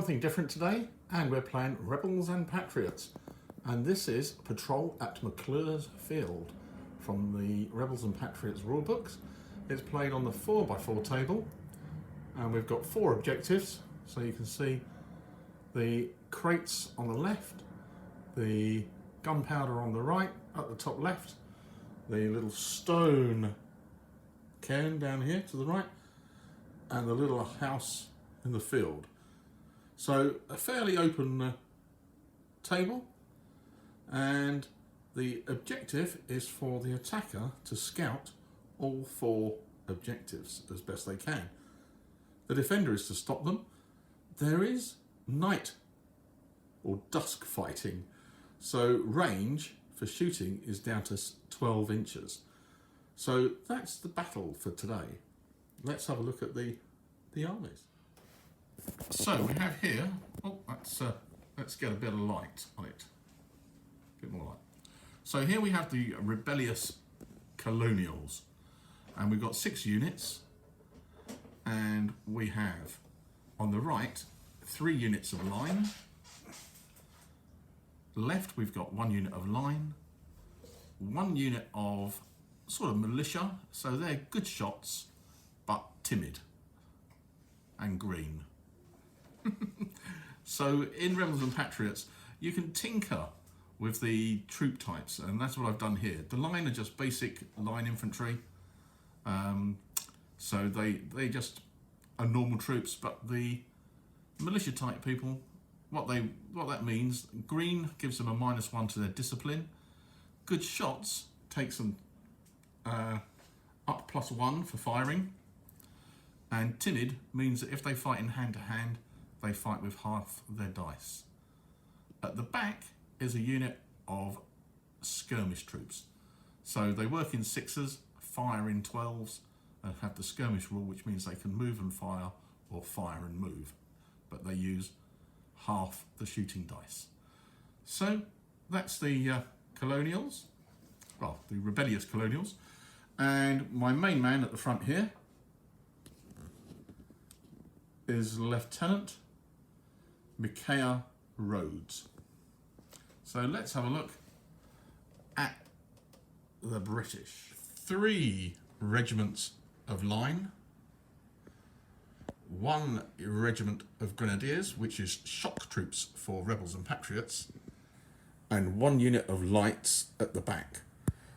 something different today, and we're playing Rebels and Patriots. And this is Patrol at McClures Field from the Rebels and Patriots rulebooks. It's played on the 4x4 table, and we've got 4 objectives. So you can see the crates on the left, the gunpowder on the right, at the top left, the little stone cairn down here to the right, and the little house in the field. So a fairly open table, and the objective is for the attacker to scout all 4 objectives as best they can. The defender is to stop them. There is night or dusk fighting, so range for shooting is down to 12 inches. So that's the battle for today. Let's have a look at the armies. So we have here, let's get a bit of light on it, a bit more light. So here we have the rebellious colonials, and we've got 6 units, and we have on the right 3 units of line. Left we've got 1 unit of line, 1 unit of sort of militia, so they're good shots but timid and green. So in Rebels and Patriots you can tinker with the troop types, and that's what I've done here. The line are just basic line infantry, so they just are normal troops, but the militia type people, what that means, green gives them a -1 to their discipline. Good shots takes them up +1 for firing, and timid means that if they fight in hand to hand, they fight with half their dice. At the back is a unit of skirmish troops, so they work in 6s, fire in 12s, and have the skirmish rule, which means they can move and fire or fire and move, but they use half the shooting dice. So that's the colonials, well, the rebellious colonials. And my main man at the front here is Lieutenant McClures Rhodes. So let's have a look at the British. 3 regiments of line, 1 regiment of grenadiers, which is shock troops for Rebels and Patriots, and 1 unit of lights at the back.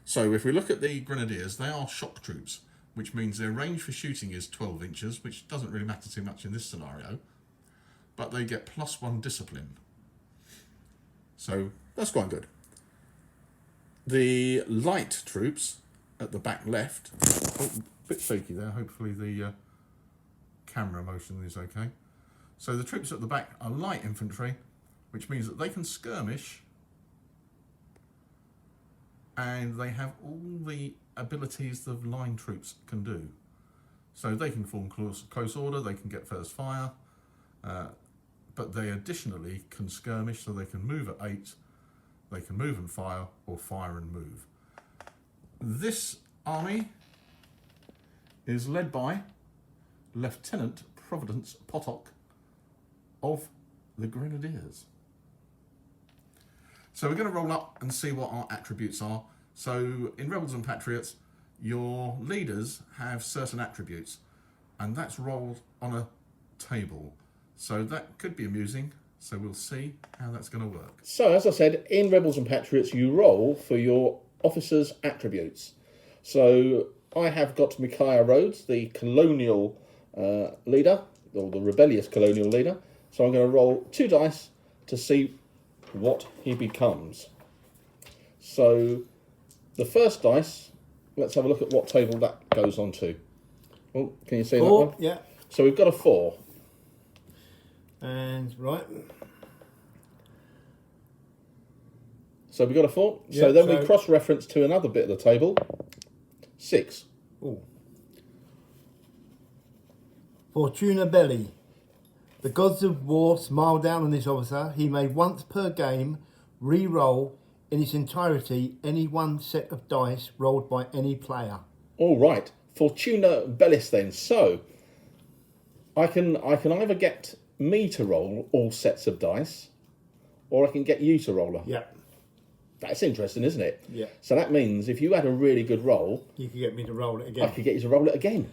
So if we look at the grenadiers, they are shock troops, which means their range for shooting is 12 inches, which doesn't really matter too much in this scenario, but they get +1 discipline. So that's quite good. The light troops at the back left, oh, a bit shaky there, hopefully the camera motion is okay. So the troops at the back are light infantry, which means that they can skirmish, and they have all the abilities the line troops can do. So they can form close order, they can get first fire, but they additionally can skirmish, so they can move at 8, they can move and fire, or fire and move. This army is led by Lieutenant Providence Potok of the Grenadiers. So we're going to roll up and see what our attributes are. So in Rebels and Patriots, your leaders have certain attributes, and that's rolled on a table. So that could be amusing. So we'll see how that's going to work. So as I said, in Rebels and Patriots, you roll for your officers' attributes. So I have got McClures Rhodes, the colonial leader, or the rebellious colonial leader. So I'm going to roll 2 dice to see what he becomes. So the first dice, let's have a look at what table that goes on to. Oh, can you see 4, that one? yeah. So we've got a 4. And right. So we've got a 4. Yep, so then we cross-reference to another bit of the table. 6. Oh. Fortuna Belli. The gods of war smile down on this officer. He may once per game re-roll in its entirety any one set of dice rolled by any player. All right, Fortuna Bellis then. So I can either get me to roll all sets of dice, or I can get you to roll them. Yeah. That's interesting, isn't it? Yeah. So that means if you had a really good roll, You could get me to roll it I again. could get you to roll it again.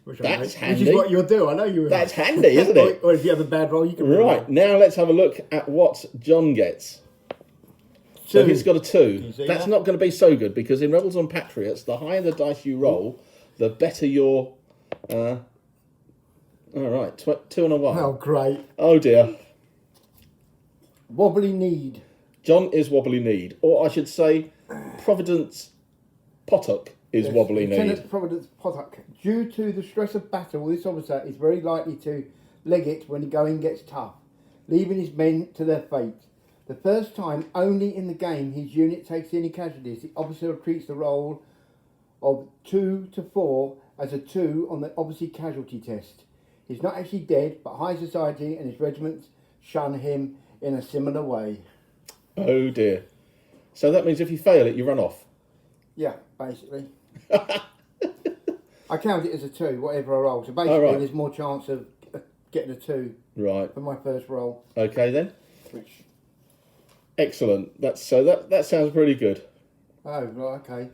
That's handy. Which is what you'll do. I know you will. That's handy, isn't it? Or if you have a bad roll, you can Right, now let's have a look at what John gets. So 2. he's got a 2. see That's that? not going to be so good, because in Rebels and Patriots, the higher the dice you roll, the better your... all right, 2 and a 1. Oh, great. Oh dear. Wobbly need. John is wobbly need. Or I should say, Providence Potok is wobbly need. Lieutenant Providence Potok. Due to the stress of battle, this officer is very likely to leg it when the going gets tough, leaving his men to their fate. The first time only in the game his unit takes any casualties, the officer treats the roll of 2 to 4 as a 2 on the officer casualty test. He's not actually dead, but high society and his regiments shun him in a similar way. Oh dear. So that means if you fail it, you run off. Yeah, basically. I count it as a 2, whatever I roll. So basically, right. there's more chance of getting a 2 Right. for my first roll. Okay then. Which, Excellent. That sounds pretty good. oh, right, okay.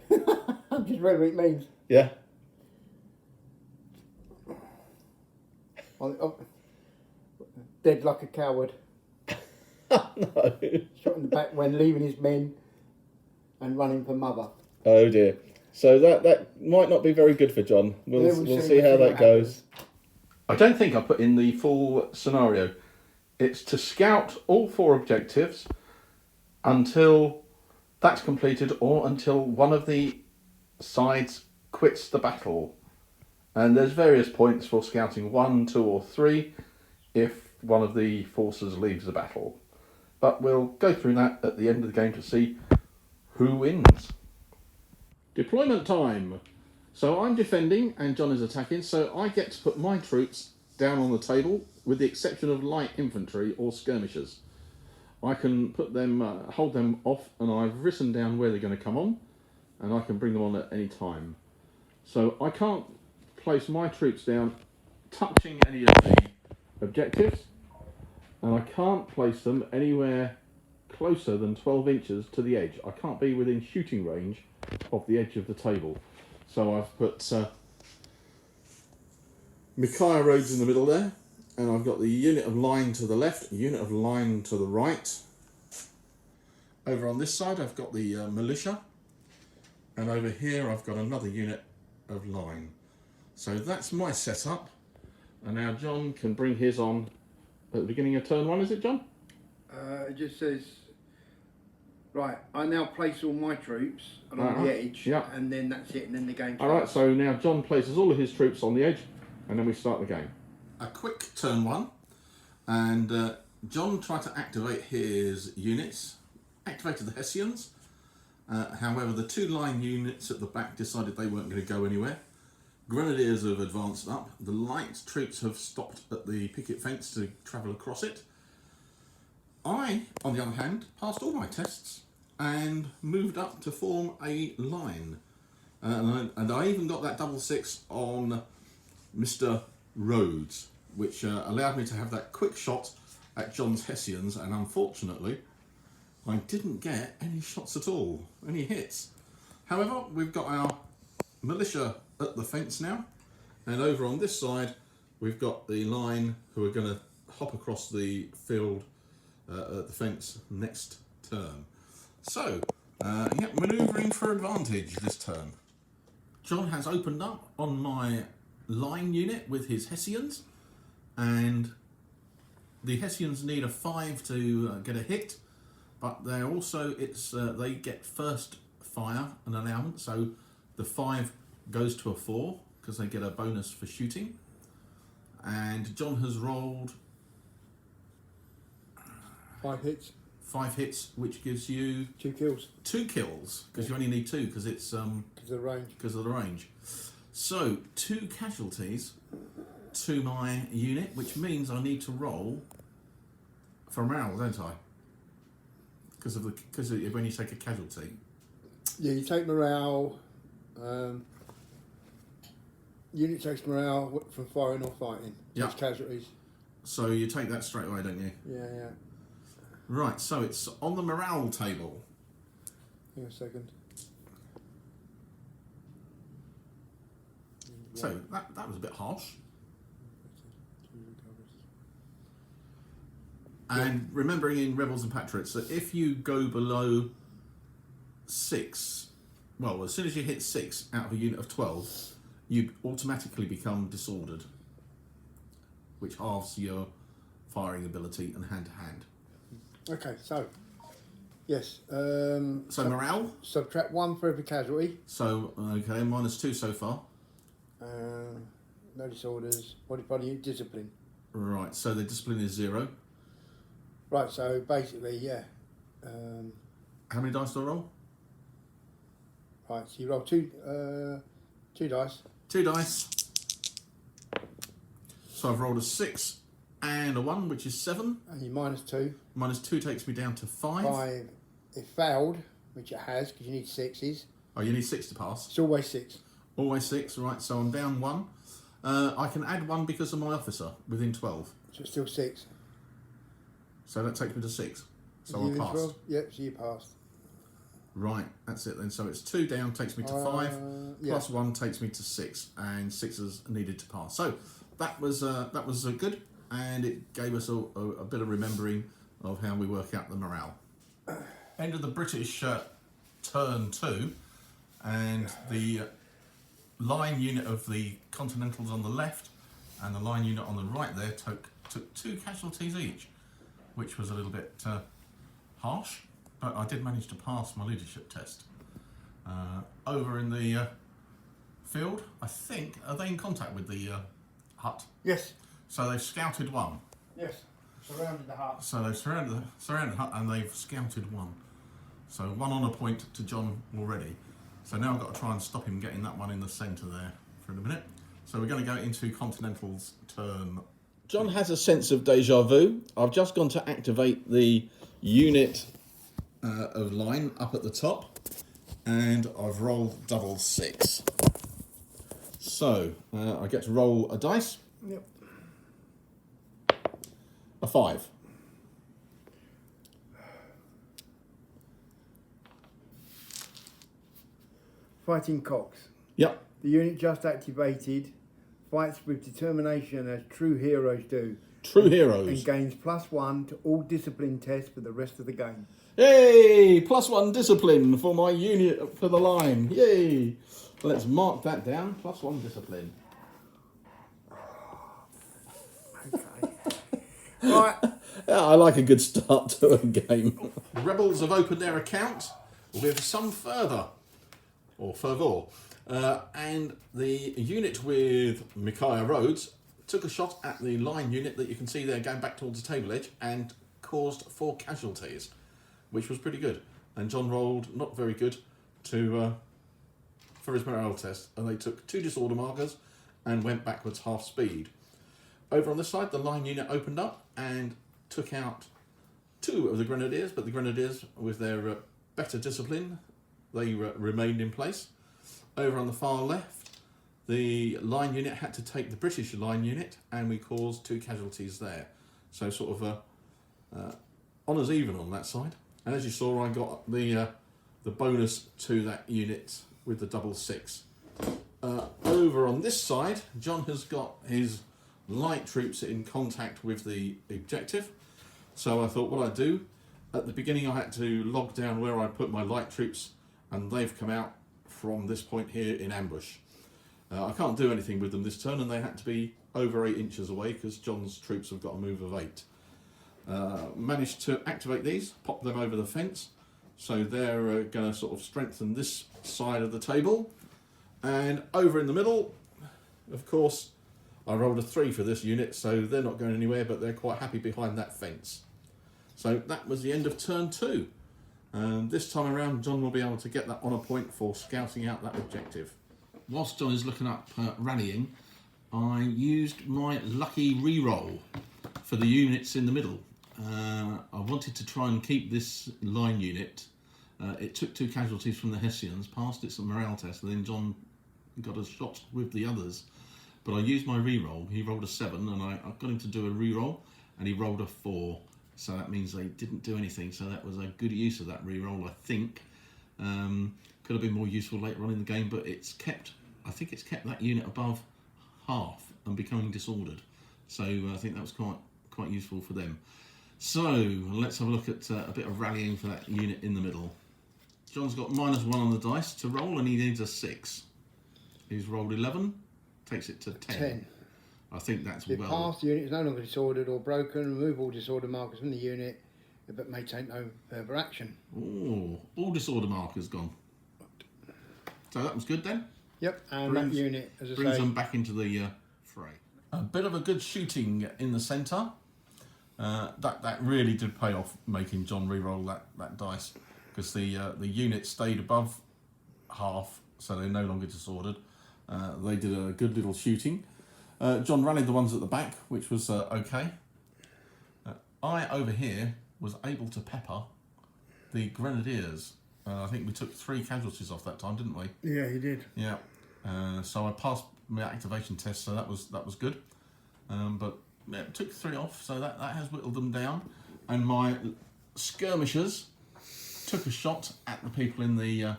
I'm just read what it means. Yeah. Dead like a coward. No. Shot in the back when leaving his men and running for mother. Oh dear. So that might not be very good for John. We'll see how that goes. I don't think I put in the full scenario. It's to scout all 4 objectives until that's completed, or until one of the sides quits the battle. And there's various points for scouting 1, 2 or 3 if one of the forces leaves the battle. But we'll go through that at the end of the game to see who wins. Deployment time. So I'm defending and John is attacking, so I get to put my troops down on the table with the exception of light infantry or skirmishers. I can put them, hold them off, and I've written down where they're going to come on, and I can bring them on at any time. So I can't place my troops down touching any of the objectives, and I can't place them anywhere closer than 12 inches to the edge. I can't be within shooting range of the edge of the table. So I've put McClures roads in the middle there, and I've got the unit of line to the left, unit of line to the right. Over on this side I've got the militia, and over here I've got another unit of line. So that's my setup, and now John can bring his on at the beginning of turn 1, is it, John? It just says, right, I now place all my troops along the edge, and then that's it, and then the game starts. Alright, so now John places all of his troops on the edge, and then we start the game. A quick turn 1, and John tried to activate his units, activated the Hessians. However, the 2 line units at the back decided they weren't going to go anywhere. Grenadiers have advanced up. The light troops have stopped at the picket fence to travel across it. I, on the other hand, passed all my tests and moved up to form a line. And I even got that double 6 on Mr. Rhodes, which allowed me to have that quick shot at John's Hessians, and unfortunately I didn't get any shots at all, any hits. However, we've got our militia at the fence now, and over on this side we've got the line who are going to hop across the field at the fence next turn. So, manoeuvring for advantage this turn. John has opened up on my line unit with his Hessians, and the Hessians need a 5 to get a hit, but they're also, they get first fire and allowance, so the 5 goes to a 4 because they get a bonus for shooting. And John has rolled 5 hits. 5 hits, which gives you 2 kills. 2 kills, because you only need 2 because it's because of the range. So 2 casualties to my unit, which means I need to roll for morale, don't I? Because of when you take a casualty. Yeah, you take morale. Unit takes morale from firing or fighting. Yeah. It's casualties. So you take that straight away, don't you? Yeah. Right, so it's on the morale table. Hang on a second. So that was a bit harsh. And remembering in Rebels and Patriots that if you go below 6, well, as soon as you hit 6 out of a unit of 12, you automatically become disordered, which halves your firing ability and hand-to-hand. Okay, so, yes. So morale? Subtract 1 for every casualty. So, okay, -2 so far. No disorders. Body discipline. Right, so the discipline is 0. Right, so basically, yeah. How many dice do I roll? Right, so you roll 2 dice. 2 dice. So I've rolled a 6 and a 1, which is 7. And you -2. -2 takes me down to 5. 5. It failed, which it has, because you need 6s. Oh, you need 6 to pass. It's always 6. Always 6, right, so I'm down 1. I can add 1 because of my officer within 12. So it's still 6. So that takes me to 6. So You I'll within pass. 12? Yep, so you passed. Right, that's it then. So it's 2 down, takes me to 5. Yeah. Plus 1 takes me to 6. And 6 needed to pass. So that was good. And it gave us a bit of remembering of how we work out the morale. End of the British turn 2. And the line unit of the Continentals on the left and the line unit on the right there took 2 casualties each, which was a little bit harsh, but I did manage to pass my leadership test. Over in the field, I think, are they in contact with the hut? Yes. So they've scouted 1. Yes. Surrounded the hut. So they've surrounded the hut and they've scouted 1. So 1 on a point to John already. So now I've got to try and stop him getting that one in the centre there for a minute. So we're going to go into Continental's turn. John has a sense of deja vu. I've just gone to activate the unit of line up at the top, and I've rolled double 6. So I get to roll a dice. Yep. A 5. Fighting cocks. Yep. The unit just activated fights with determination as true heroes do. True heroes. And gains +1 to all discipline tests for the rest of the game. Yay! +1 discipline for my unit for the line. Yay! Let's mark that down. +1 discipline. Okay. Right. Yeah, I like a good start to a game. The Rebels have opened their account with some fervour. And the unit with Micaiah Rhodes took a shot at the line unit that you can see there going back towards the table edge and caused 4 casualties, which was pretty good. And John rolled not very good for his morale test, and they took 2 disorder markers and went backwards half speed. Over on this side, the line unit opened up and took out 2 of the Grenadiers, but the Grenadiers, with their better discipline, they remained in place. Over on the far left, the line unit had to take the British line unit, and we caused 2 casualties there. So sort of honours even on that side. And as you saw, I got the bonus to that unit with the double 6. Over on this side, John has got his light troops in contact with the objective. So I thought what I'd do, at the beginning I had to log down where I put my light troops, and they've come out from this point here in ambush. I can't do anything with them this turn, and they had to be over 8 inches away because John's troops have got a move of 8. Managed to activate these, pop them over the fence, so they're going to sort of strengthen this side of the table. And over in the middle, of course, I rolled a 3 for this unit, so they're not going anywhere, but they're quite happy behind that fence. So that was the end of turn 2. And this time around, John will be able to get that on a point for scouting out that objective. Whilst John is looking up rallying, I used my lucky reroll for the units in the middle. I wanted to try and keep this line unit. It took 2 casualties from the Hessians, passed its morale test, and then John got a shot with the others. but I used my re-roll. He rolled a 7, and I got him to do a re-roll, and he rolled a 4. So that means they didn't do anything. So that was a good use of that re-roll, I think. Could have been more useful later on in the game, but I think it's kept that unit above half and becoming disordered. So I think that was quite useful for them. So let's have a look at a bit of rallying for that unit in the middle. John's got -1 on the dice to roll, and he needs a 6. He's rolled 11, takes it to 10. I think that's If past the unit is no longer disordered or broken, remove all disorder markers from the unit, but may take no further action. Oh, all disorder markers gone. So that was good then. Yep, and that unit, as I brings say, them back into the fray. A bit of a good shooting in the centre. That really did pay off, making John re-roll that dice, because the unit stayed above half, so they're no longer disordered. They did a good little shooting. John rallied the ones at the back, which was okay. I, over here, was able to pepper the Grenadiers. I think we took 3 casualties off that time, didn't we? Yeah, you did. Yeah. So I passed my activation test, so that was good. But yeah, it took 3 off, so that has whittled them down. And my skirmishers took a shot at the people in the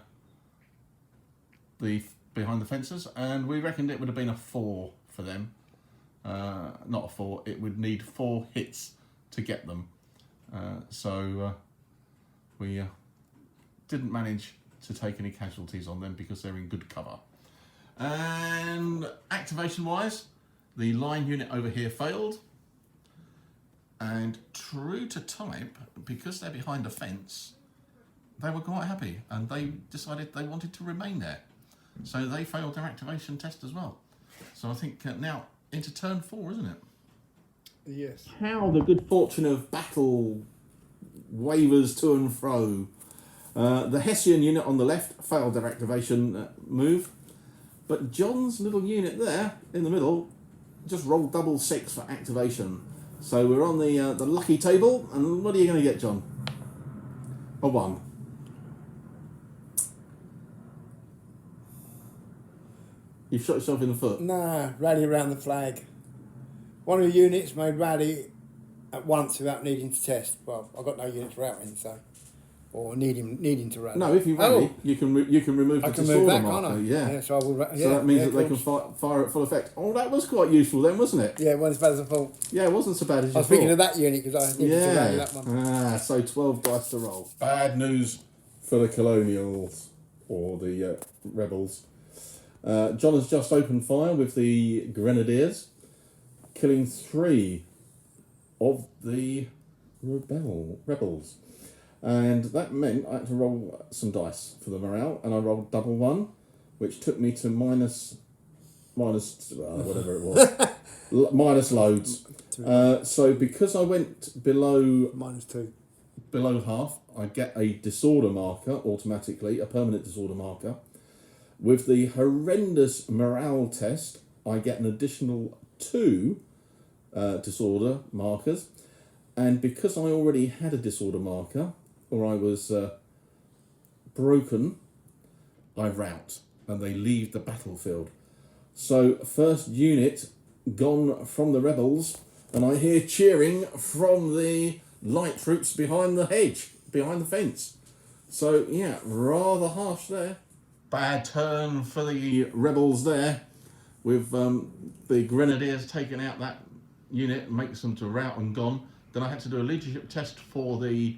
behind the fences, and we reckoned it would have been a 4 for them. Not a 4. It would need 4 hits to get them. So we didn't manage to take any casualties on them because they're in good cover. And activation-wise, the line unit over here failed. And true to type, because they're behind a fence, they were quite happy, and they decided they wanted to remain there. So they failed their activation test as well. So I think now into turn 4, isn't it? Yes. How the good fortune of battle wavers to and fro. The Hessian unit on the left failed their activation move, but John's little unit there in the middle just rolled double 6 for activation. So we're on the lucky table, and what are you going to get, John? A 1. You've shot yourself in the foot. Nah, rally around the flag. One of the units made rally at once without needing to test. Well, I've got no units routing, so or needing to rally. No, if you rally, you can remove the disorder marker. Yeah. So I will. So that means that they can fire at full effect. Oh, that was quite useful then, wasn't it? Yeah, it wasn't as bad as I thought. Yeah, it wasn't so bad as you thought. I was thinking of that unit because I needed to rally that one. So 12 dice to roll. Bad news for the Colonials, or the Rebels. John has just opened fire with the Grenadiers, killing 3 of the Rebels. And that meant I had to roll some dice for the morale, and I rolled double 1, which took me to minus whatever it was, minus loads. So because I went below -2, below half, I get a disorder marker automatically, a permanent disorder marker. With the horrendous morale test, I get an additional 2 disorder markers, and because I already had a disorder marker, or I was broken, I rout, and they leave the battlefield. So first unit gone from the Rebels, and I hear cheering from the light troops behind the hedge, behind the fence. So yeah, rather harsh there. Bad turn for the Rebels there, with the Grenadiers taking out that unit, makes them to rout and gone. Then I had to do a leadership test for the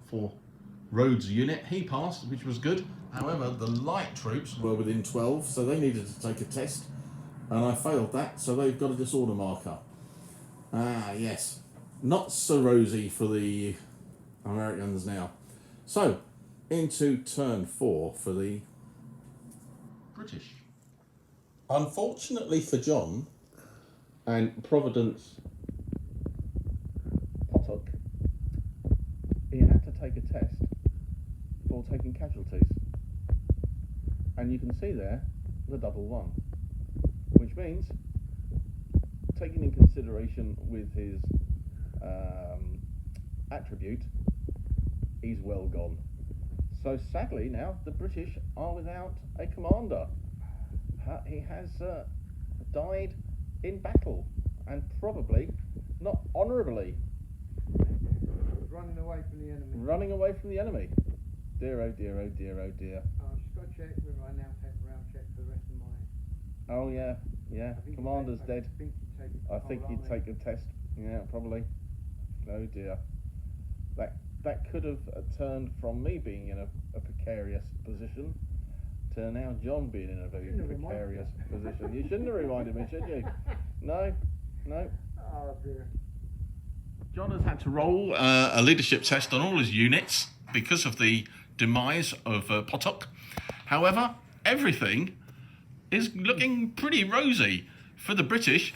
for Rhodes' unit. He passed, which was good. However, the light troops were within 12, so they needed to take a test, and I failed that, so they've got a disorder marker. Yes, not so rosy for the Americans now. So, into turn 4 for the British. Unfortunately for John, and Providence Potok, he had to take a test for taking casualties. And you can see there the double 1, which means, taking in consideration with his attribute, he's well gone. So sadly now the British are without a commander. He has died in battle, and probably not honourably. Running away from the enemy. Running away from the enemy. Dear, oh dear, oh dear, oh dear. I've just got to check whether I now take a round check for the rest of my... Oh yeah, yeah. Commander's dead. I think you'd take a test. Yeah, probably. Oh dear. That could have turned from me being in a precarious position to now John being in a very precarious position. You shouldn't have reminded me, should you? No. Oh dear. John has had to roll a leadership test on all his units because of the demise of Potok. However, everything is looking pretty rosy for the British.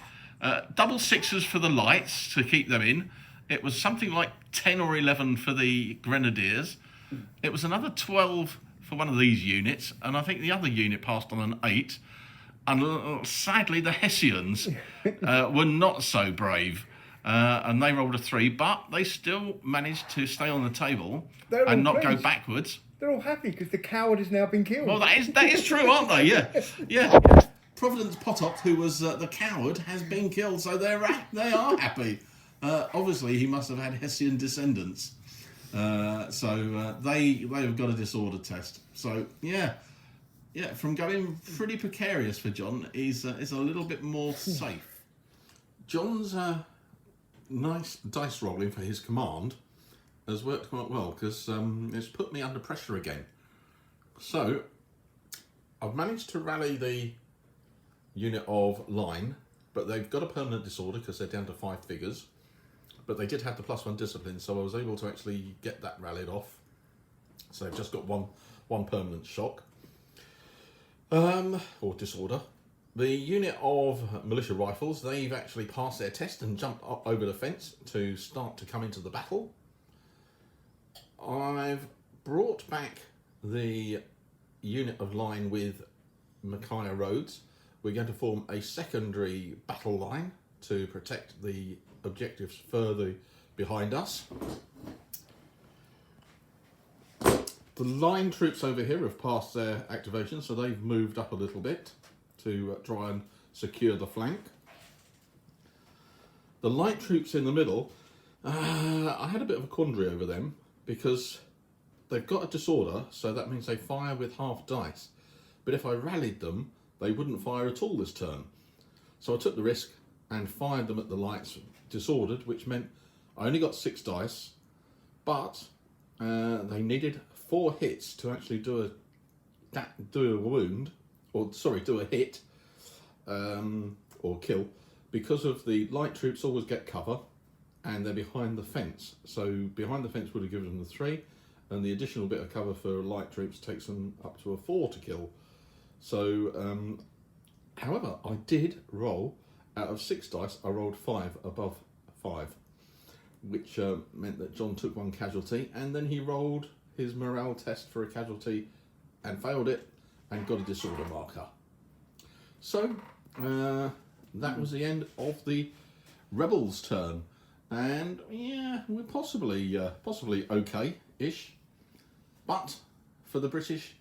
Double sixes for the lights to keep them in. It was something like 10 or 11 for the Grenadiers. It was another 12 for one of these units, and I think the other unit passed on an 8. And sadly, the Hessians were not so brave. And they rolled a 3, but they still managed to stay on the table and not go backwards. They're all happy because the coward has now been killed. Well, that is true, aren't they? Yeah. Providence Potok, who was the coward, has been killed, so they are happy. Obviously, he must have had Hessian descendants, so they've got a disorder test. So yeah, from going pretty precarious for John, is a little bit more safe. John's nice dice rolling for his command has worked quite well because it's put me under pressure again. So I've managed to rally the unit of line, but they've got a permanent disorder because they're down to 5 figures. But they did have the +1 discipline, so I was able to actually get that rallied off. So they've just got one permanent shock or disorder. The unit of militia rifles, they've actually passed their test and jumped up over the fence to start to come into the battle. I've brought back the unit of line with Micaiah Rhodes. We're going to form a secondary battle line to protect the objectives further behind us. The line troops over here have passed their activation, so they've moved up a little bit to try and secure the flank. The light troops in the middle, I had a bit of a quandary over them because they've got a disorder, so that means they fire with half dice. But if I rallied them, they wouldn't fire at all this turn. So I took the risk and fired them at the lights disordered, which meant I only got 6 dice, but they needed 4 hits to actually do a wound, or sorry, do a hit or kill, because of the light troops always get cover and they're behind the fence. So behind the fence would have given them the 3, and the additional bit of cover for light troops takes them up to a 4 to kill. So, however, I did roll, out of 6 dice, I rolled 5 above 5, which meant that John took 1 casualty, and then he rolled his morale test for a casualty and failed it and got a disorder marker. So that was the end of the Rebels' turn, and yeah, we're possibly okay-ish, but for the British,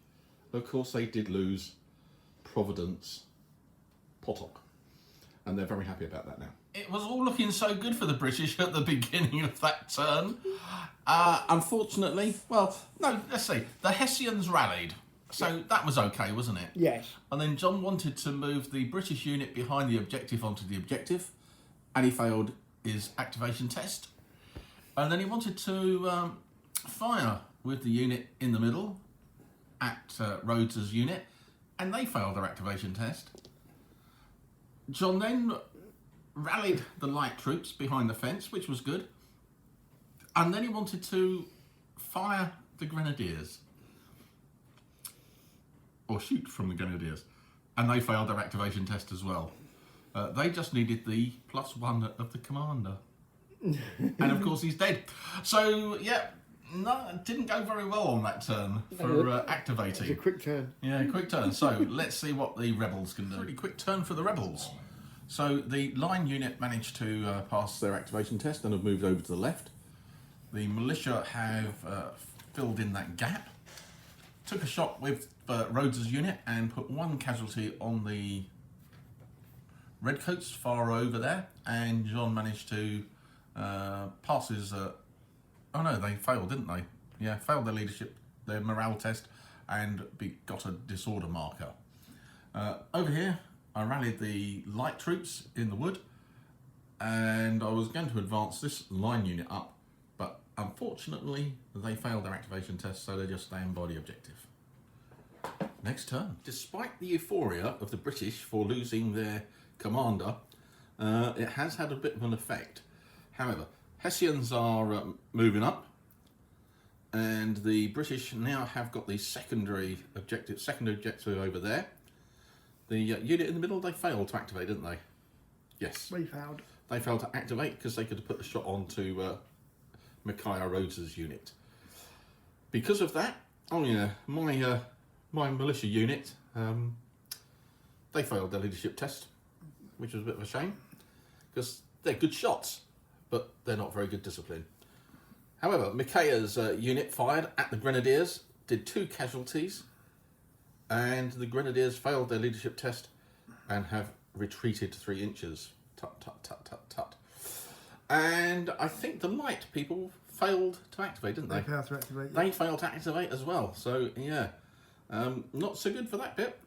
of course, they did lose Providence Potok, and they're very happy about that now. It was all looking so good for the British at the beginning of that turn. Unfortunately, well, no, let's see, the Hessians rallied. So that was okay, wasn't it? Yes. And then John wanted to move the British unit behind the objective onto the objective, and he failed his activation test. And then he wanted to fire with the unit in the middle at Rhodes's unit, and they failed their activation test. John then rallied the light troops behind the fence, which was good. And then he wanted to fire the Grenadiers. Or shoot from the Grenadiers, and they failed their activation test as well. They just needed the +1 of the commander, and of course he's dead. So yeah, no, it didn't go very well on that turn for activating. It's a quick turn. Yeah, quick turn. So let's see what the Rebels can do. Really quick turn for the Rebels. So the line unit managed to pass their activation test and have moved over to the left. The militia have filled in that gap. Took a shot with Rhodes's unit and put 1 casualty on the redcoats far over there, and John managed to pass his... oh no, they failed, didn't they? Yeah, failed their leadership, their morale test, and got a disorder marker. Over here, I rallied the light troops in the wood, and I was going to advance this line unit up, but unfortunately they failed their activation test, so they just stand by the objective. Next turn. Despite the euphoria of the British for losing their commander, it has had a bit of an effect. However, Hessians are moving up, and the British now have got the secondary objective over there. The unit in the middle, they failed to activate, didn't they? Yes. We failed. They failed to activate because they could have put the shot onto Micaiah Rhodes's unit. Because of that, oh yeah, my militia unit, they failed their leadership test, which was a bit of a shame, because they're good shots, but they're not very good discipline. However, Micaiah's unit fired at the Grenadiers, did 2 casualties, and the Grenadiers failed their leadership test and have retreated 3 inches. Tut, tut, tut, tut, tut. And I think the light people failed to activate, didn't they? They failed to activate. Yeah. They failed to activate as well, so yeah. Not so good for that bit.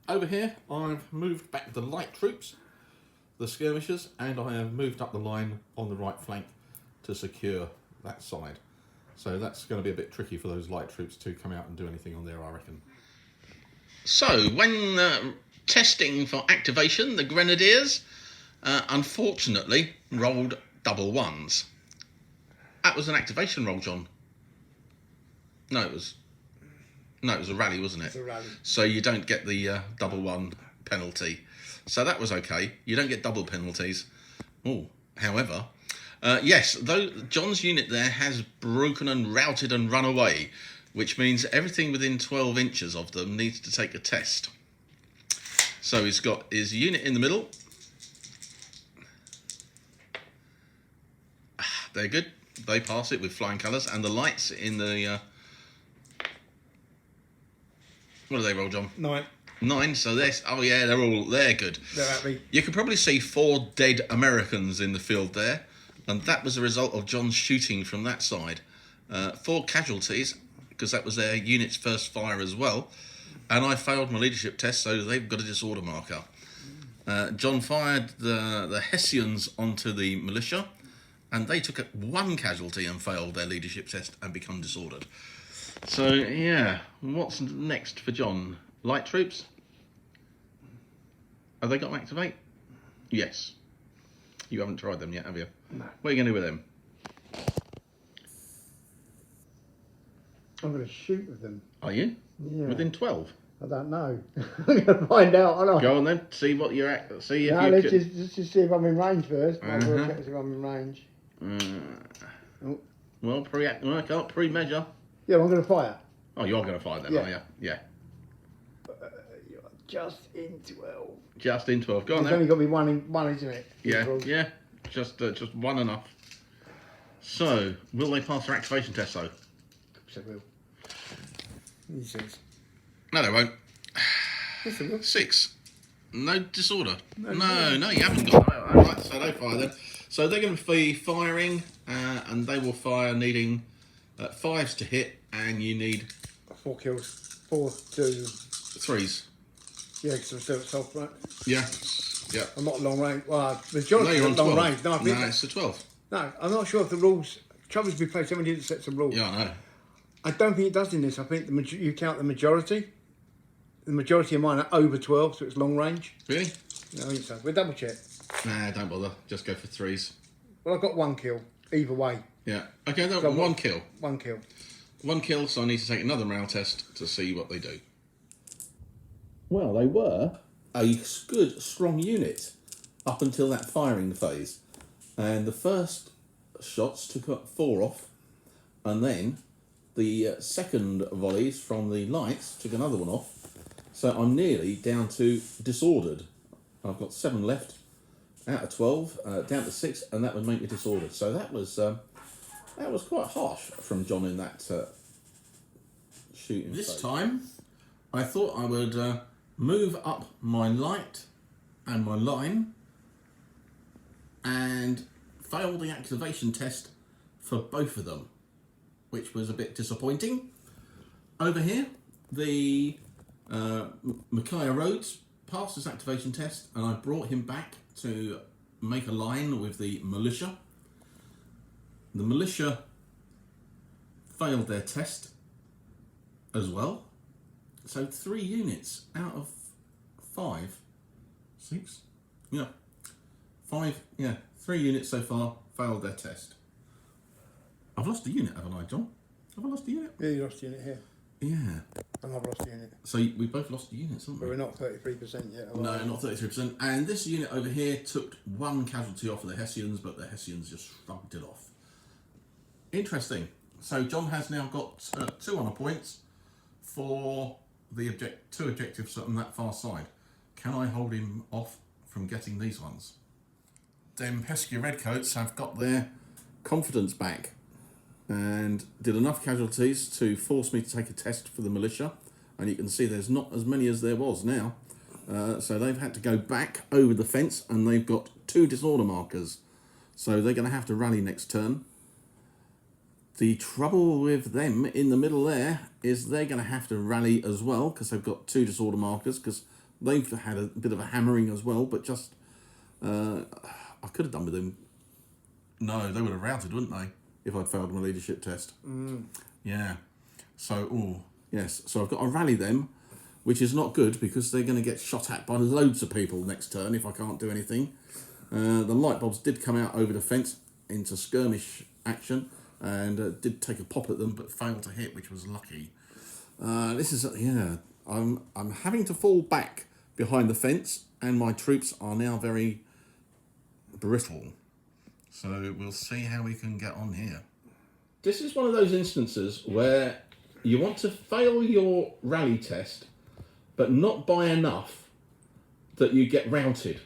Over here, I've moved back the light troops, the skirmishers, and I have moved up the line on the right flank to secure that side. So that's going to be a bit tricky for those light troops to come out and do anything on there, I reckon. So, when testing for activation, the Grenadiers, unfortunately, rolled double ones. That was an activation roll, John. No, it was a rally, wasn't it? It's a rally. So you don't get the double one penalty. So that was okay. You don't get double penalties. Oh, however, yes, though John's unit there has broken and routed and run away, which means everything within 12 inches of them needs to take a test. So he's got his unit in the middle. They're good. They pass it with flying colours, and the lights in the... what do they roll, John? 9. 9, so they're good. They're happy. You can probably see 4 dead Americans in the field there, and that was a result of John's shooting from that side. 4 casualties, because that was their unit's first fire as well, and I failed my leadership test, so they've got a disorder marker. John fired the Hessians onto the militia, and they took 1 casualty and failed their leadership test and become disordered. So, yeah, what's next for John? Light troops? Have they got to activate? Yes. You haven't tried them yet, have you? No. What are you going to do with them? I'm going to shoot with them. Are you? Yeah. Within 12? I don't know. I'm going to find out, aren't I? Go on then, see what you're at. See if no, you let's could... just see if I'm in range first. I'll Uh-huh. work out if I'm in range. Oh. Well, I can't pre-measure. Yeah, I'm going to fire. Oh, you're going to fire then, Yeah. are you? Yeah. You're just in 12. Just in 12. Go on It's then. only got to be one, isn't it? Yeah. Just one enough. So, will they pass their activation test though? Yes, I will. He says. No, they won't. Yes, I will. 6. No disorder. No, No, you haven't got that. Alright, so they fire then. So they're going to be firing, and they will fire needing 5s to hit, and you need 4 kills. 4, 2. 3s. Yeah, because I'm still at soft, right? Yeah. I'm not long range. Well, the majority No, you're on at long 12. range. No, I No, think it's a 12. no, I'm not sure if the rules. Trouble is, we played so many different sets of rules. Yeah, I know. I don't think it does in this. I think you count the majority. The majority of mine are over 12, so it's long range. Really? No, I think so. We'll double check. Nah, don't bother. Just go for 3s. Well, I've got 1 kill either way. Yeah. Okay, no, So 1 kill. 1 kill. 1 kill, so I need to take another morale test to see what they do. Well, they were a good, strong unit up until that firing phase. And the first shots took 4 off, and then the second volleys from the lights took another one off. So I'm nearly down to disordered. I've got 7 left out of 12, down to 6, and that would make me disordered. So that was quite harsh from John in that shooting. This time, I thought I would move up my light and my line and failed the activation test for both of them, which was a bit disappointing. Over here, the Micaiah Rhodes passed his activation test, and I brought him back to make a line with the militia. The militia failed their test as well. So 3 units out of 5. 6? Yeah. 5, yeah. 3 units so far failed their test. I've lost a unit, haven't I, John? Have I lost a unit? Yeah, you lost a unit here. Yeah. And I've lost a unit. So we both lost units, haven't But we? we're not 33% yet. No, not 33%. And this unit over here took 1 casualty off of the Hessians, but the Hessians just shrugged it off. Interesting. So John has now got 2 honour points for the 2 objectives on that far side. Can I hold him off from getting these ones? Them pesky redcoats have got their confidence back and did enough casualties to force me to take a test for the militia, and you can see there's not as many as there was now, so they've had to go back over the fence, and they've got 2 disorder markers, so they're going to have to rally next turn. The trouble with them in the middle there is they're going to have to rally as well, because they've got 2 disorder markers, because they've had a bit of a hammering as well, but just I could have done with them. No, they would have routed, wouldn't they, if I'd failed my leadership test? Yeah. So, yes. So I've got to rally them, which is not good because they're going to get shot at by loads of people next turn if I can't do anything. The light bulbs did come out over the fence into skirmish action and did take a pop at them, but failed to hit, which was lucky. This is, I'm having to fall back behind the fence, and my troops are now very brittle. So we'll see how we can get on here. This is one of those instances where you want to fail your rally test, but not by enough that you get routed.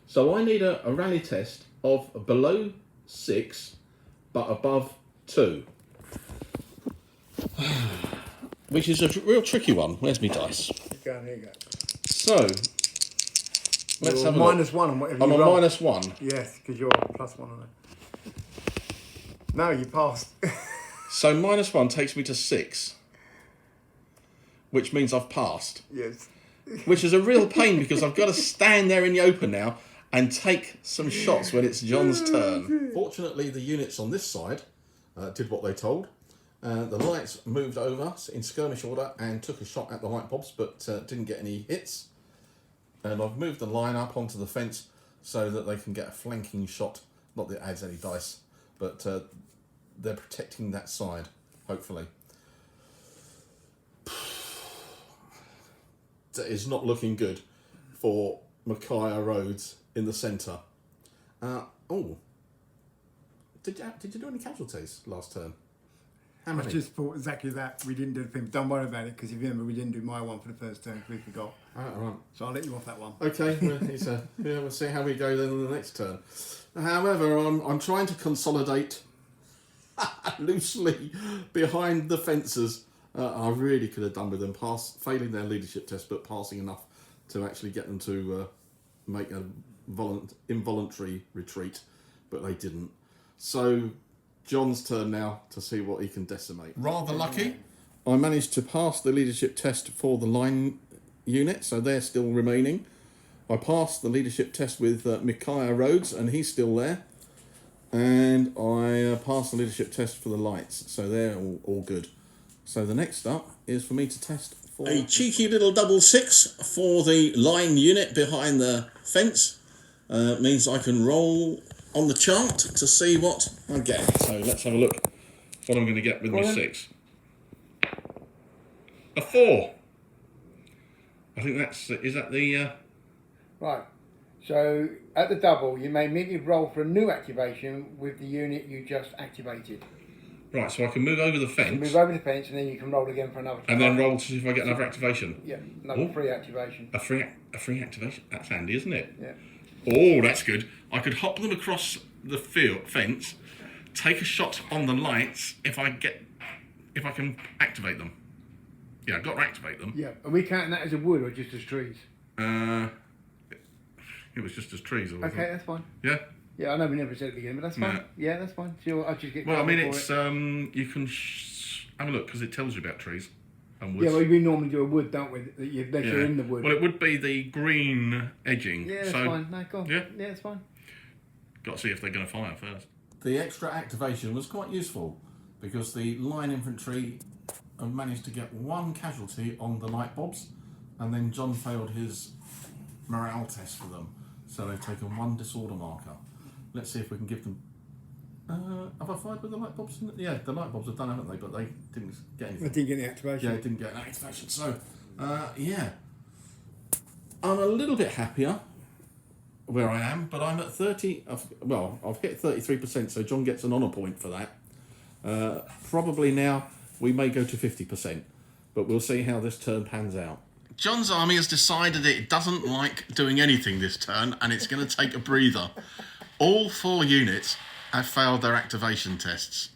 So I need a rally test of below 6, but above 2. Which is a real tricky one. Where's my dice? Go on, here you go. So, let's have a minus look. 1 on whatever I'm you on roll. -1. Yes, because you're +1 on it. No, you passed. So -1 takes me to 6, which means I've passed. Yes. Which is a real pain because I've got to stand there in the open now and take some shots when it's John's turn. Fortunately, the units on this side did what they told. The lights moved over in skirmish order and took a shot at the light bulbs, but didn't get any hits. And I've moved the line up onto the fence so that they can get a flanking shot. Not that it adds any dice, but they're protecting that side, hopefully. That is not looking good for Micaiah Rhodes in the centre. Did you do any casualties last turn? How many? I just thought exactly that. We didn't do the thing. Don't worry about it, because if you remember, we didn't do my one for the first turn, we forgot. Right. So I'll let you off that one. Okay, we'll see how we go then on the next turn. However, I'm trying to consolidate loosely behind the fences. I really could have done with them failing their leadership test, but passing enough to actually get them to make a involuntary retreat, but they didn't. So John's turn now to see what he can decimate. Rather lucky. I managed to pass the leadership test for the line unit, so they're still remaining. I passed the leadership test with Micaiah Rhodes, and he's still there. And I passed the leadership test for the lights, so they're all good. So the next up is for me to test for... A cheeky little double 6 for the line unit behind the fence. Means I can roll on the chart to see what I get. So let's have a look what I'm going to get with my 6. A 4. I think is that the... Right. So at the double, you may immediately roll for a new activation with the unit you just activated. Right, so I can move over the fence. So move over the fence, and then you can roll again for another. And then roll to see if I get another activation. Yeah, another free activation. A free activation. That's handy, isn't it? Yeah. Oh, that's good. I could hop them across the fence, take a shot on the lights if I can activate them. Yeah, I've got to activate them. Yeah. Are we counting that as a wood or just as trees? It was just as trees. Okay, that's fine. Yeah. Yeah, I know we never said it again, but that's fine. No. Yeah, that's fine. Sure, I'll just get. Well, I mean, cover it's for it. you can have a look because it tells you about trees and woods. Yeah, well, we normally do a wood, don't we? Unless you're in the wood. Well, it would be the green edging. Yeah, that's fine. No, go on. Yeah, it's fine. got to see if they're going to fire first. The extra activation was quite useful because the line infantry have managed to get one casualty on the light bobs, and then John failed his morale test for them, so they've taken one disorder marker. Let's see if we can give them. Have I fired with the light bobs? Yeah, the light bobs have done, haven't they? But they didn't get anything. They didn't get the activation. Yeah, it didn't get an activation. So, yeah, I'm a little bit happier where I am, but I'm at 30. Well, I've hit 33%, so John gets an honour point for that. Probably now we may go to 50%, but we'll see how this turn pans out. John's army has decided it doesn't like doing anything this turn, and it's going to take a breather. All 4 units have failed their activation tests.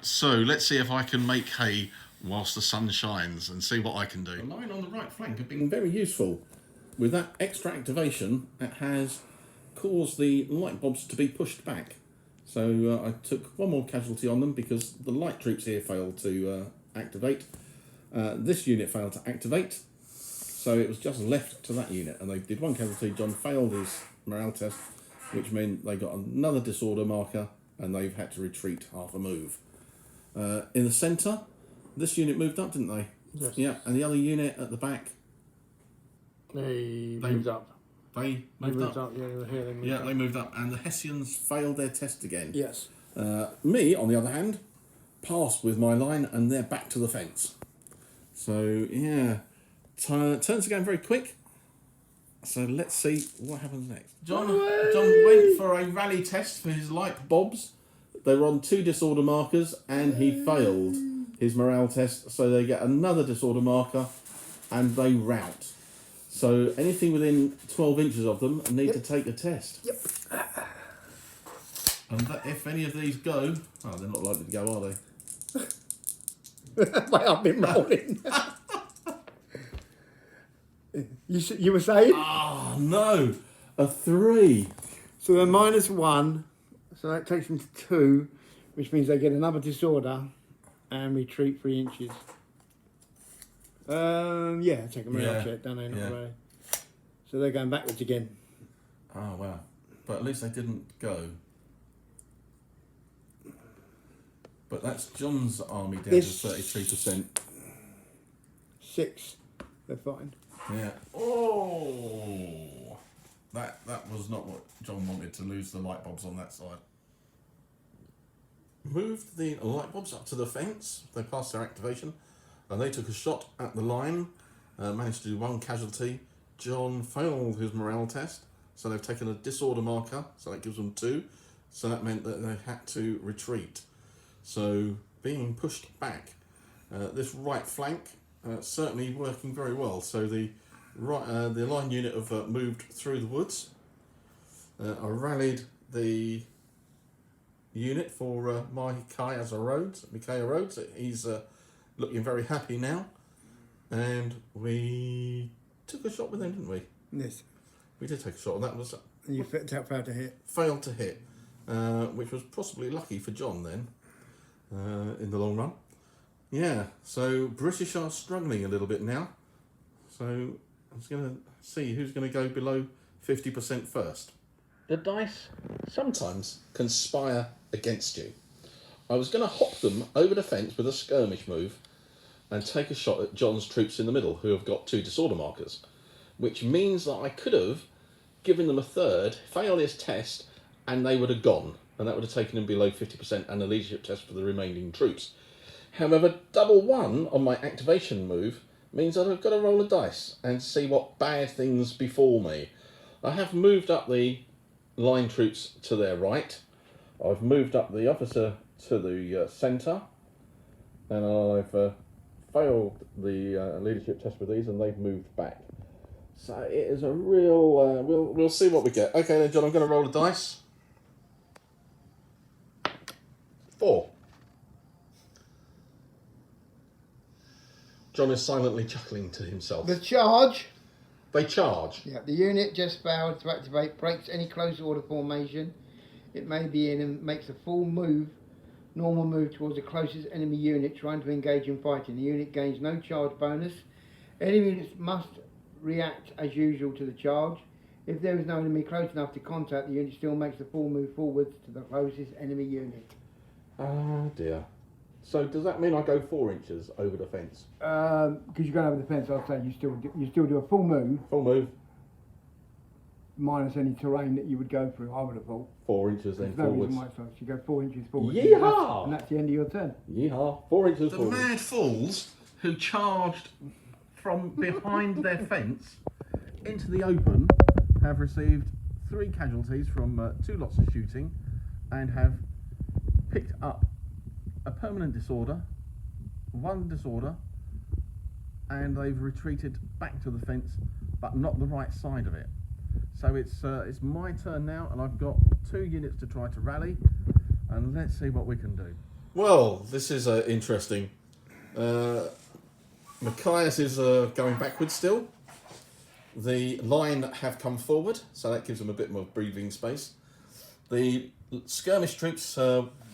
So let's see if I can make hay whilst the sun shines and see what I can do. The line on the right flank have been very useful. With that extra activation, it has caused the light bobs to be pushed back. So I took one more casualty on them because the light troops here failed to activate. This unit failed to activate, so it was just left to that unit, and they did one casualty. John failed his morale test, which meant they got another disorder marker, and they've had to retreat half a move. In the centre, this unit moved up, didn't they? Yes. Yeah, and the other unit at the back, They moved up. They moved up. Yeah, here they moved Yeah, up. they moved up, and the Hessians failed their test again. Yes. Me, on the other hand, passed with my line, and they're back to the fence. So, yeah, turns are going very quick. So let's see what happens next. John went for a rally test for his light bobs. They were on 2 disorder markers, and he failed his morale test, so they get another disorder marker, and they rout. So anything within 12 inches of them need to take a test. Yep. And that, if any of these go, they're not likely to go, are they? Wait, I've been rolling. You were saying? Oh, no. A 3. So they're -1, so that takes them to 2, which means they get another disorder and retreat 3 inches. Yeah, take a morale check, don't they? Not really. So they're going backwards again. Oh, wow. But at least they didn't go. But that's John's army down to 33%. 6, they're fine. Yeah. Oh! That was not what John wanted, to lose the light bulbs on that side. Moved the light bulbs up to the fence. They passed their activation. And they took a shot at the line. Managed to do 1 casualty. John failed his morale test. So they've taken a disorder marker. So that gives them 2. So that meant that they had to retreat. So being pushed back. This right flank certainly working very well. So the line unit have moved through the woods. I rallied the unit for Micaiah Rhodes. He's looking very happy now. And we took a shot with him, didn't we? Yes. We did take a shot, and that was... And you failed to hit. Failed to hit, which was possibly lucky for John then, in the long run. Yeah, so British are struggling a little bit now. So I'm just going to see who's going to go below 50% first. The dice sometimes conspire against you. I was going to hop them over the fence with a skirmish move and take a shot at John's troops in the middle, who have got 2 disorder markers, which means that I could have given them a third, failed his test, and they would have gone, and that would have taken them below 50% and a leadership test for the remaining troops. However, double 1 on my activation move means that I've got to roll a dice and see what bad things befall me. I have moved up the line troops to their right. I've moved up the officer to the centre, and I've failed the leadership test with these, and they've moved back. So it is a real... we'll see what we get. Okay then, John, I'm going to roll a dice. 4. John is silently chuckling to himself. The charge. They charge. Yeah, the unit just failed to activate, breaks any close order formation it may be in, and makes a full move, normal move towards the closest enemy unit trying to engage in fighting. The unit gains no charge bonus. Enemy units must react as usual to the charge. If there is no enemy close enough to contact, the unit still makes the full move forwards to the closest enemy unit. Oh dear. So does that mean I go 4 inches over the fence? Because you're going over the fence, I'd say you still do a full move. Full move. Minus any terrain that you would go through, I would have thought. 4 inches then There's no forwards. reason why it's not. You go 4 inches forward. Yeehaw! And that's the end of your turn. Yeehaw. 4 inches The forward. mad fools who charged from behind their fence into the open have received 3 casualties from 2 lots of shooting and have picked up a permanent disorder, 1 disorder, and they've retreated back to the fence, but not the right side of it. So it's my turn now, and I've got 2 units to try to rally, and let's see what we can do. Well, this is interesting. McClures is going backwards still. The line have come forward, so that gives them a bit more breathing space. The skirmish troops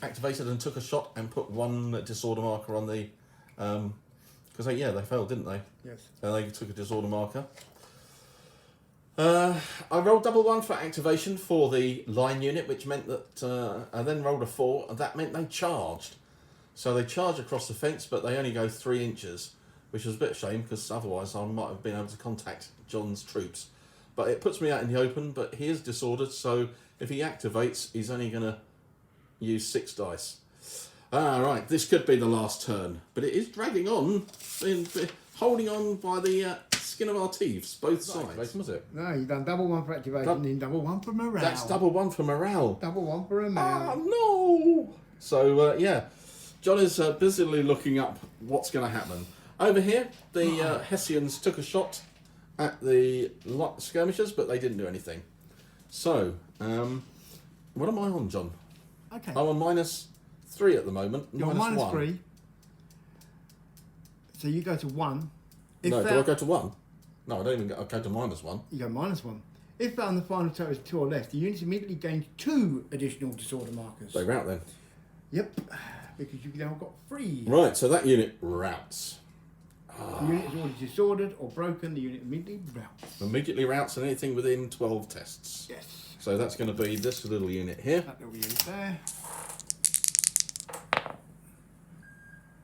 activated and took a shot and put 1 disorder marker on the... Because they failed, didn't they? Yes. They took a disorder marker. I rolled double 1 for activation for the line unit, which meant that I then rolled a 4, and that meant they charged. So they charge across the fence, but they only go 3 inches, which was a bit of a shame, because otherwise I might have been able to contact John's troops. But it puts me out in the open, but he is disordered, so if he activates, he's only going to use 6 dice. Right, this could be the last turn, but it is dragging on, holding on by the skin of our teeth, both sides. Was it? No, you've done double 1 for activation, then double 1 for morale. That's double 1 for morale. Double 1 for morale. Oh no! So John is busily looking up what's going to happen. Over here, the Hessians took a shot at the skirmishers, but they didn't do anything. So, what am I on, John? Okay. I'm on -3 at the moment. You're minus minus 1. 3. So you go to 1. No, do I go to 1? No, I don't even go. I go to -1. You go -1. If on the final total is 2 or less, the unit immediately gains 2 additional disorder markers. They rout then. Yep, because you've now got 3. Right, so that unit routs. The unit is already disordered or broken, the unit immediately routs. Immediately routs and anything within 12 tests. Yes. So that's going to be this little unit here. That little unit there.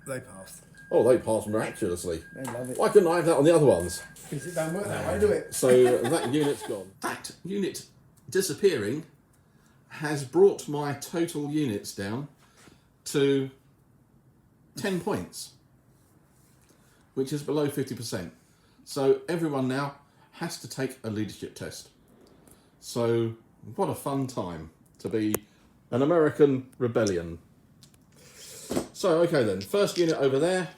They passed. Oh, they passed miraculously. They love it. Why couldn't I have that on the other ones? Because it don't work that way, do it? So that unit's gone. That unit disappearing has brought my total units down to 10 points, which is below 50%. So everyone now has to take a leadership test. So what a fun time to be an American rebellion. So, okay then, first unit over there.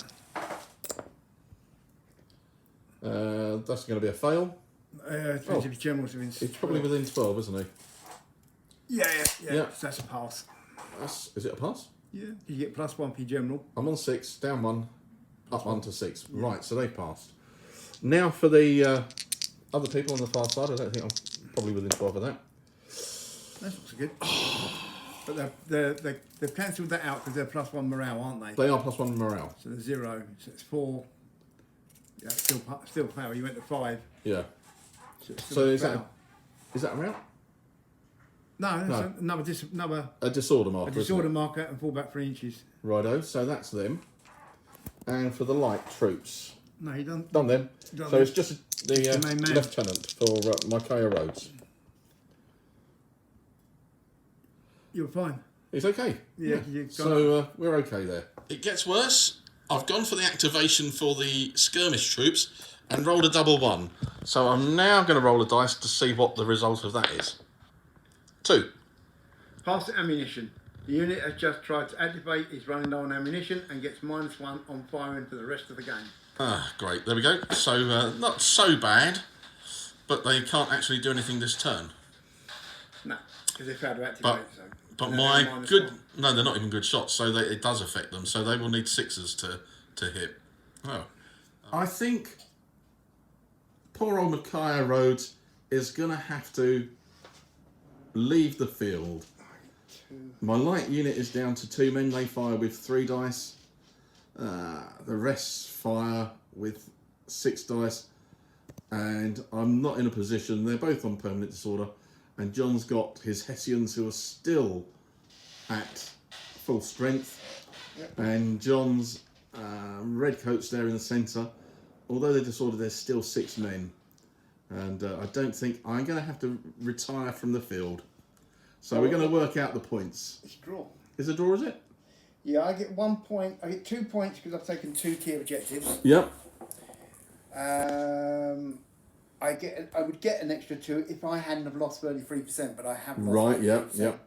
That's going to be a fail. Depends if it's general. He's probably within 12, isn't he? Yeah. Yeah. So that's a pass. Is it a pass? Yeah. You get +1 for your general. I'm on 6, down 1, up 1 to 6. Yeah. Right, so they passed. Now for the other people on the far side, I don't think I'm probably within 12 of that. That's not so good. But they've cancelled that out because they're +1 morale, aren't they? They are +1 morale. So they're 0. So it's 4. Yeah, still fail. You went to 5. Yeah. So is that a route? No, No. Another A disorder marker. a disorder marker and fall back 3 inches. Righto, so that's them. And for the light troops. No, you done Done them. Done So them. it's just the main man. lieutenant for Micaiah Rhodes. You're fine. It's okay. Yeah. You've got So we're okay there. It gets worse. I've gone for the activation for the skirmish troops and rolled a double 1. So I'm now going to roll a dice to see what the result of that is. 2. pass the ammunition. The unit has just tried to activate its running low on ammunition and gets -1 on firing for the rest of the game. Ah, great. There we go. So not so bad, but they can't actually do anything this turn. No, because they failed to activate. But they're my good... -1. No, they're not even good shots, so it does affect them. So they will need 6s to hit. Oh. I think poor old Micaiah Rhodes is going to have to leave the field. My light unit is down to 2 men. They fire with 3 dice. The rest fire with 6 dice. And I'm not in a position. They're both on permanent disorder. And John's got his Hessians who are still at full strength. Yep. And John's redcoats there in the centre. Although they're disordered, there's still 6 men. And I don't think I'm going to have to retire from the field. So we're going to work out the points. It's a draw. Is it a draw, is it? Yeah, I get 1 point. I get 2 points because I've taken 2 key objectives. Yep. I would get an extra 2 if I hadn't have lost 33%, but I have lost. Right, 33%. yep.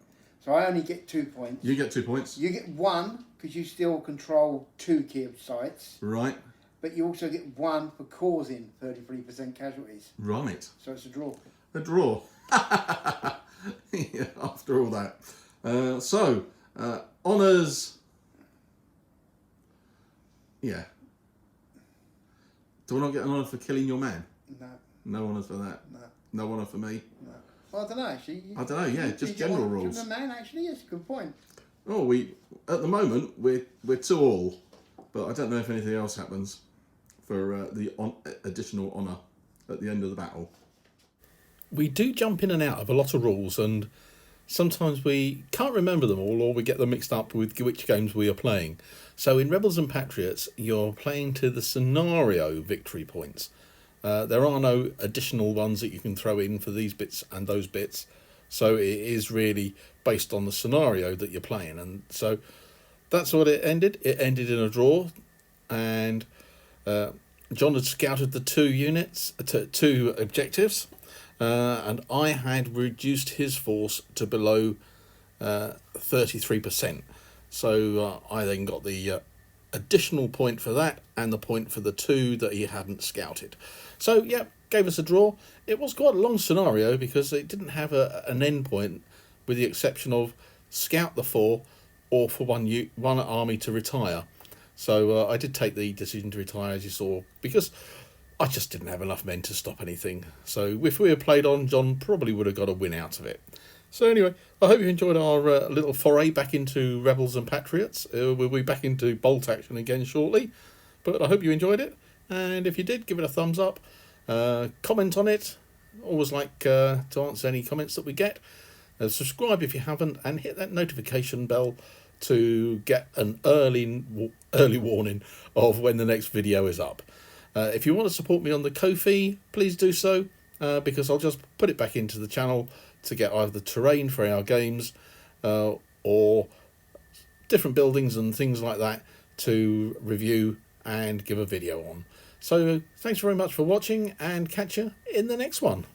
So I only get 2 points. You get 2 points. You get 1 because you still control 2 key sites. Right. But you also get 1 for causing 33% casualties. Right. So it's a draw. A draw. Yeah, after all that. Honours. Yeah. Do I not get an honour for killing your man? No. No honour for that? No. No honour for me? No. Well, I don't know, actually. I don't know, yeah, just general rules. The man, actually, yes, good point. Oh, at the moment, we're 2-2, but I don't know if anything else happens for the additional honour at the end of the battle. We do jump in and out of a lot of rules, and sometimes we can't remember them all, or we get them mixed up with which games we are playing. So in Rebels and Patriots, you're playing to the scenario victory points. There are no additional ones that you can throw in for these bits and those bits. So it is really based on the scenario that you're playing. And so that's what it ended. It ended in a draw, and John had scouted the 2 objectives. And I had reduced his force to below 33%. So I then got the additional point for that and the point for the 2 that he hadn't scouted. So, yeah, gave us a draw. It was quite a long scenario because it didn't have an end point, with the exception of scout the 4 or for one army to retire. So I did take the decision to retire, as you saw, because I just didn't have enough men to stop anything. So if we had played on, John probably would have got a win out of it. So anyway, I hope you enjoyed our little foray back into Rebels and Patriots. We'll be back into bolt action again shortly. But I hope you enjoyed it. And if you did, give it a thumbs up. Comment on it. Always like to answer any comments that we get. Subscribe if you haven't. And hit that notification bell to get an early warning of when the next video is up. If you want to support me on the Ko-fi, please do so, because I'll just put it back into the channel to get either terrain for our games or different buildings and things like that to review and give a video on. So thanks very much for watching, and catch you in the next one.